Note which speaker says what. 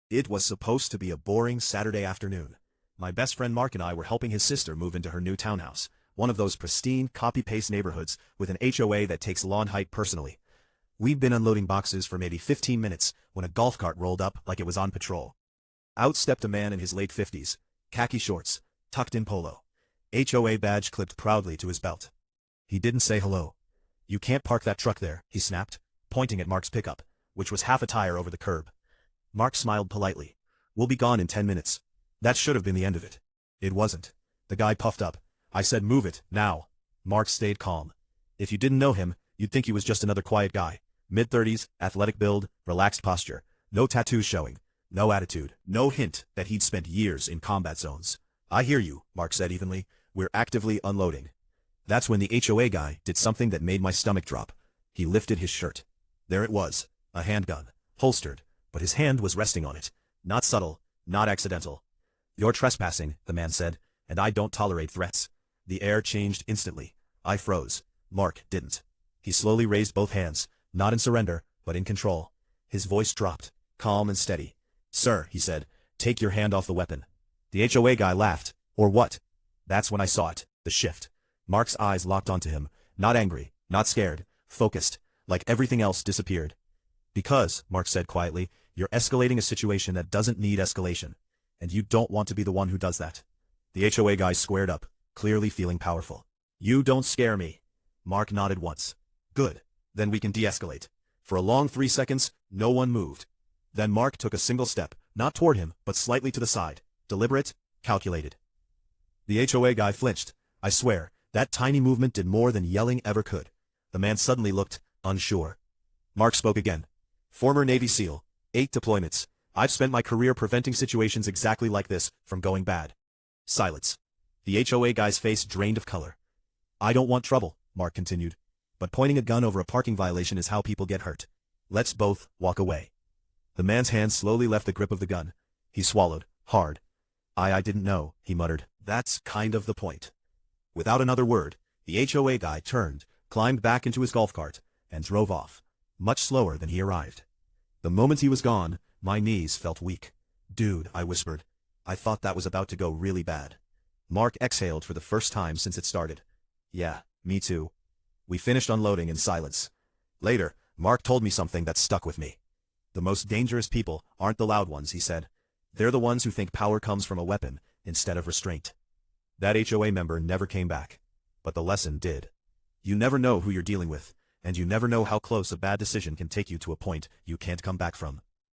Speaker 1: It was supposed to be a boring Saturday afternoon. My best friend Mark and I were helping his sister move into her new townhouse, one of those pristine, copy-paste neighborhoods with an HOA that takes lawn height personally. We'd been unloading boxes for maybe 15 minutes when a golf cart rolled up like it was on patrol. Out stepped a man in his late 50s, khaki shorts, tucked-in polo, HOA badge clipped proudly to his belt. He didn't say hello. "You can't park that truck there," he snapped, pointing at Mark's pickup, which was half a tire over the curb. Mark smiled politely. "We'll be gone in 10 minutes. That should have been the end of it." It wasn't. The guy puffed up. "I said move it, now." Mark stayed calm. If you didn't know him, you'd think he was just another quiet guy. Mid-30s, athletic build, relaxed posture, no tattoos showing, no attitude, no hint that he'd spent years in combat zones. "I hear you," Mark said evenly. "We're actively unloading." That's when the HOA guy did something that made my stomach drop. He lifted his shirt. There it was, a handgun, holstered, but his hand was resting on it. Not subtle, not accidental. "You're trespassing," the man said, "and I don't tolerate threats." The air changed instantly. I froze. Mark didn't. He slowly raised both hands, not in surrender, but in control. His voice dropped, calm and steady. "Sir," he said, "take your hand off the weapon." The HOA guy laughed. "Or what?" That's when I saw it, the shift. Mark's eyes locked onto him, not angry, not scared, focused, like everything else disappeared. "Because," Mark said quietly, "you're escalating a situation that doesn't need escalation. And you don't want to be the one who does that." The HOA guy squared up, clearly feeling powerful. "You don't scare me." Mark nodded once. "Good. Then we can de-escalate." For a long 3 seconds, no one moved. Then Mark took a single step, not toward him, but slightly to the side. Deliberate, calculated. The HOA guy flinched. I swear, that tiny movement did more than yelling ever could. The man suddenly looked unsure. Mark spoke again. "Former Navy SEAL, 8 deployments. I've spent my career preventing situations exactly like this from going bad." Silence. The HOA guy's face drained of color. "I don't want trouble," Mark continued. "But pointing a gun over a parking violation is how people get hurt. Let's both walk away." The man's hand slowly left the grip of the gun. He swallowed, hard. I didn't know," he muttered. "That's kind of the point." Without another word, the HOA guy turned, climbed back into his golf cart, and drove off, much slower than he arrived. The moment he was gone, my knees felt weak. "Dude," I whispered. "I thought that was about to go really bad." Mark exhaled for the first time since it started. "Yeah, me too." We finished unloading in silence. Later, Mark told me something that stuck with me. "The most dangerous people aren't the loud ones," he said. "They're the ones who think power comes from a weapon instead of restraint." That HOA member never came back. But the lesson did. You never know who you're dealing with, and you never know how close a bad decision can take you to a point you can't come back from.